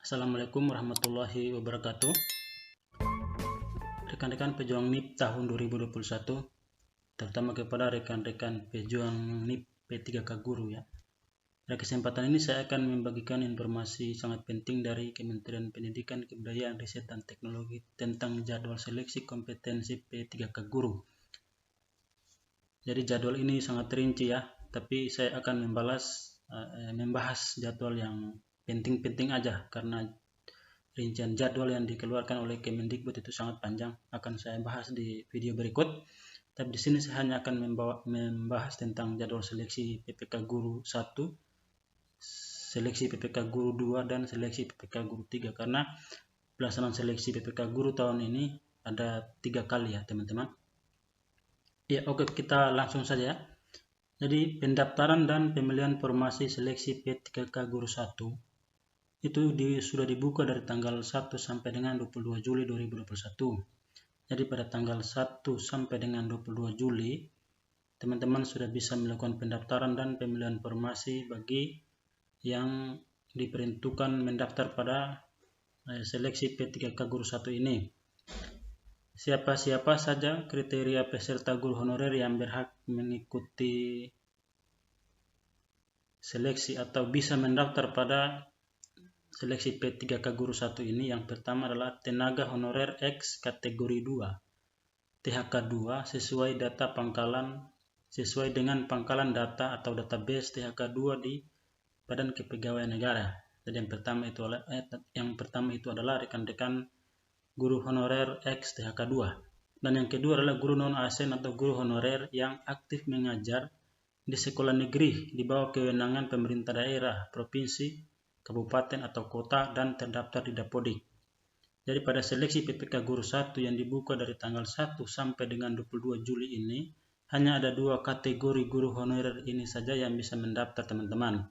Assalamualaikum warahmatullahi wabarakatuh. Rekan-rekan pejuang NIP tahun 2021, terutama kepada rekan-rekan pejuang NIP P3K Guru ya. Pada kesempatan ini saya akan membagikan informasi sangat penting dari Kementerian Pendidikan, Kebudayaan, Riset dan Teknologi tentang jadwal seleksi kompetensi P3K Guru. Jadi jadwal ini sangat rinci ya, tapi saya akan membahas jadwal yang penting-penting aja karena rincian jadwal yang dikeluarkan oleh Kemendikbud itu sangat panjang, akan saya bahas di video berikut. Tapi di sini saya hanya akan membahas tentang jadwal seleksi PPK Guru 1, seleksi PPK Guru 2 dan seleksi PPK Guru 3 karena pelaksanaan seleksi PPK Guru tahun ini ada 3 kali ya teman-teman. Ya oke, kita langsung saja ya. Jadi pendaftaran dan pemilihan formasi seleksi P3K Guru 1 itu sudah dibuka dari tanggal 1 sampai dengan 22 Juli 2021. Jadi pada tanggal 1 sampai dengan 22 Juli, teman-teman sudah bisa melakukan pendaftaran dan pemilihan formasi bagi yang diperuntukkan mendaftar pada seleksi P3K Guru 1 ini. Siapa-siapa saja kriteria peserta guru honorer yang berhak mengikuti seleksi atau bisa mendaftar pada seleksi P3K Guru 1 ini. Yang pertama adalah tenaga honorer X kategori 2, THK 2 sesuai dengan pangkalan data atau database THK 2 di Badan Kepegawaian Negara. Jadi yang pertama itu adalah rekan-rekan guru honorer X THK 2. Dan yang kedua adalah guru non-ASN atau guru honorer yang aktif mengajar di sekolah negeri di bawah kewenangan pemerintah daerah, provinsi, kabupaten atau kota dan terdaftar di Dapodik. Jadi pada seleksi PPK Guru 1 yang dibuka dari tanggal 1 sampai dengan 22 Juli ini, hanya ada 2 kategori guru honorer ini saja yang bisa mendaftar teman-teman.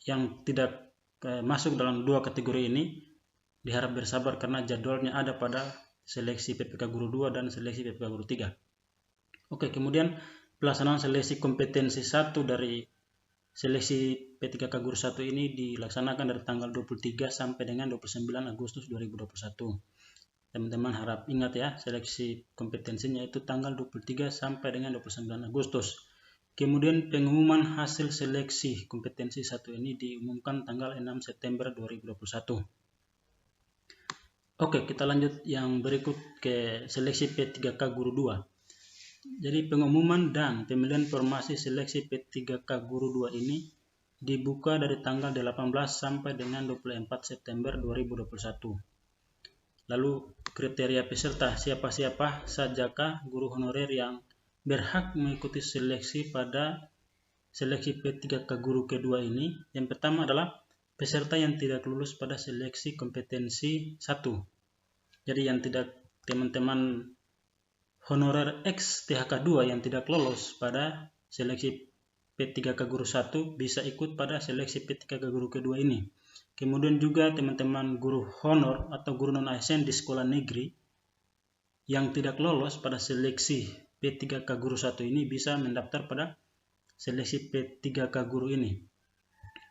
Yang tidak masuk dalam 2 kategori ini diharap bersabar karena jadwalnya ada pada seleksi PPK Guru 2 dan seleksi PPK Guru 3. Oke, kemudian pelaksanaan seleksi kompetensi 1 dari seleksi P3K Guru 1 ini dilaksanakan dari tanggal 23 sampai dengan 29 Agustus 2021. Teman-teman harap ingat ya, seleksi kompetensinya itu tanggal 23 sampai dengan 29 Agustus. Kemudian pengumuman hasil seleksi kompetensi 1 ini diumumkan tanggal 6 September 2021. Oke, kita lanjut yang berikut ke seleksi P3K Guru 2. Jadi pengumuman dan pemilihan formasi seleksi P3K Guru 2 ini dibuka dari tanggal 18 sampai dengan 24 September 2021. Lalu kriteria peserta, siapa-siapa sajakah guru honorer yang berhak mengikuti seleksi pada seleksi P3K Guru kedua ini? Yang pertama adalah peserta yang tidak lulus pada seleksi kompetensi 1. Jadi yang tidak teman-teman honorer X THK 2 yang tidak lolos pada seleksi P3K Guru 1 bisa ikut pada seleksi P3K Guru kedua ini. Kemudian juga teman-teman guru honor atau guru non-ASN di sekolah negeri yang tidak lolos pada seleksi P3K Guru 1 ini bisa mendaftar pada seleksi P3K Guru ini.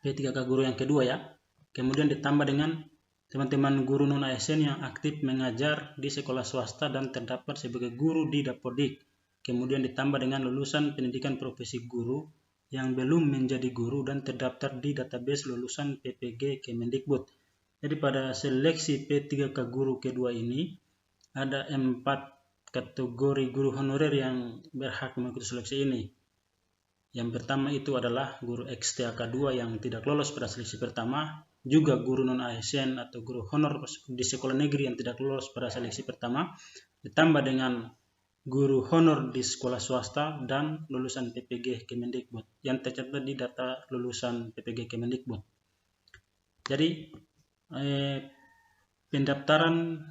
P3K Guru yang kedua ya. Kemudian ditambah dengan teman-teman guru non-ASN yang aktif mengajar di sekolah swasta dan terdaftar sebagai guru di Dapodik. Kemudian ditambah dengan lulusan pendidikan profesi guru yang belum menjadi guru dan terdaftar di database lulusan PPG Kemendikbud. Jadi pada seleksi P3K Guru kedua ini ada 4 kategori guru honorer yang berhak mengikuti seleksi ini. Yang pertama itu adalah guru X-THK 2 yang tidak lolos pada seleksi pertama, juga guru non-ASN atau guru honor di sekolah negeri yang tidak lolos pada seleksi pertama, ditambah dengan guru honor di sekolah swasta dan lulusan PPG Kemendikbud yang tercatat di data lulusan PPG Kemendikbud. Jadi pendaftaran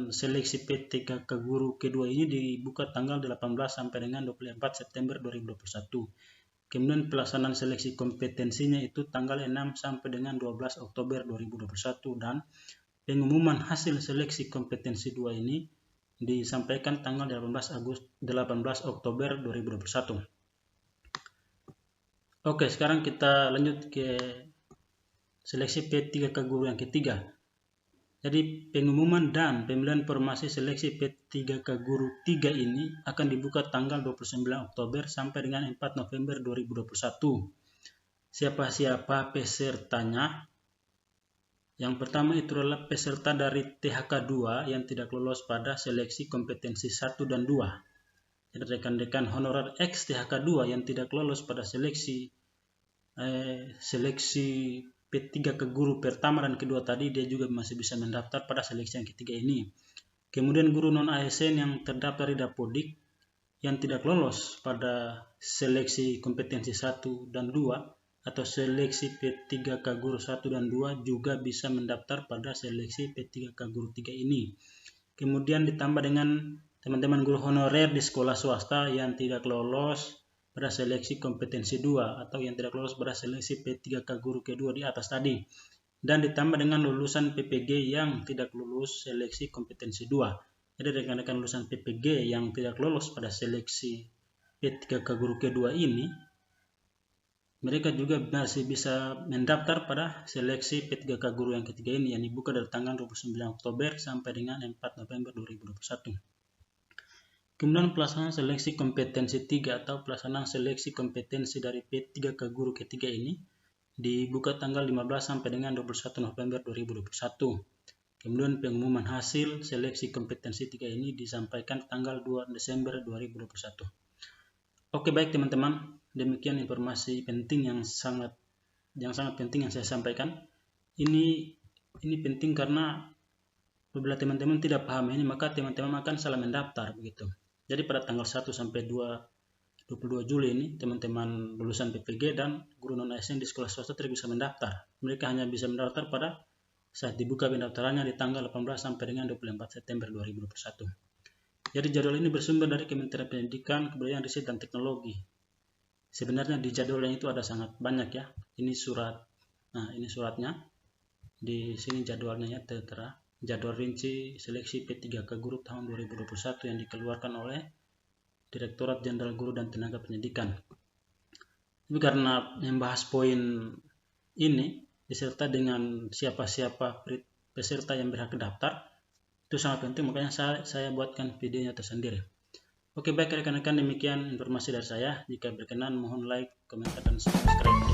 seleksi P3K Guru kedua ini dibuka tanggal 18 sampai dengan 24 September 2021. Kemudian pelaksanaan seleksi kompetensinya itu tanggal 6 sampai dengan 12 Oktober 2021 dan pengumuman hasil seleksi kompetensi 2 ini disampaikan tanggal 18 Oktober 2021. Oke, sekarang kita lanjut ke seleksi P3K guru yang ketiga. Jadi pengumuman dan pemilihan formasi seleksi P3K guru 3 ini akan dibuka tanggal 29 Oktober sampai dengan 4 November 2021. Siapa-siapa pesertanya? Yang pertama itu adalah peserta dari THK 2 yang tidak lolos pada seleksi kompetensi 1 dan 2. Jadi rekan-rekan honorer X THK 2 yang tidak lolos pada seleksi P3K guru pertama dan kedua tadi, dia juga masih bisa mendaftar pada seleksi yang ketiga ini. Kemudian guru non ASN yang terdaftar di Dapodik yang tidak lolos pada seleksi kompetensi 1 dan 2 atau seleksi P3K guru 1 dan 2 juga bisa mendaftar pada seleksi P3K guru 3 ini. Kemudian ditambah dengan teman-teman guru honorer di sekolah swasta yang tidak lolos pada seleksi kompetensi 2 atau yang tidak lolos pada seleksi P3K guru kedua di atas tadi. Dan ditambah dengan lulusan PPG yang tidak lulus seleksi kompetensi 2. Jadi rekan-rekan lulusan PPG yang tidak lolos pada seleksi P3K guru kedua ini, mereka juga masih bisa mendaftar pada seleksi P3K guru yang ketiga ini yang dibuka dari tanggal 29 Oktober sampai dengan 4 November 2021. Kemudian pelaksanaan seleksi kompetensi 3 atau pelaksanaan seleksi kompetensi dari P3K guru ketiga ini dibuka tanggal 15 sampai dengan 21 November 2021. Kemudian pengumuman hasil seleksi kompetensi 3 ini disampaikan tanggal 2 Desember 2021. Oke, baik teman-teman, demikian informasi penting yang sangat penting yang saya sampaikan. Ini penting karena apabila teman-teman tidak paham ini, maka teman-teman akan salah mendaftar begitu. Jadi pada tanggal 1 sampai 22 Juli ini, teman-teman lulusan PPG dan guru non-ASN di sekolah swasta tidak bisa mendaftar. Mereka hanya bisa mendaftar pada saat dibuka pendaftarannya di tanggal 18 sampai dengan 24 September 2021. Jadi jadwal ini bersumber dari Kementerian Pendidikan, Kebudayaan, Riset, dan Teknologi. Sebenarnya di jadwalnya itu ada sangat banyak ya. Ini surat. Nah, ini suratnya. Di sini jadwalnya ya tertera. Jadwal rinci seleksi P3K guru tahun 2021 yang dikeluarkan oleh Direktorat Jenderal Guru dan Tenaga Pendidikan. Tapi karena membahas poin ini diserta dengan siapa-siapa peserta yang berhak daftar, itu sangat penting, makanya saya buatkan videonya tersendiri. Oke, baik rekan-rekan, demikian informasi dari saya. Jika berkenan mohon like, komentar, dan subscribe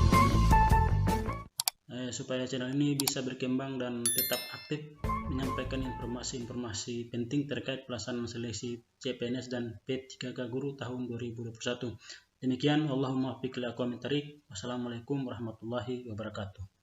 supaya channel ini bisa berkembang dan tetap aktif menyampaikan informasi-informasi penting terkait pelaksanaan seleksi CPNS dan P3K guru tahun 2021. Demikian, Allahumma fiqh li aqwamit thariq. Wassalamualaikum warahmatullahi wabarakatuh.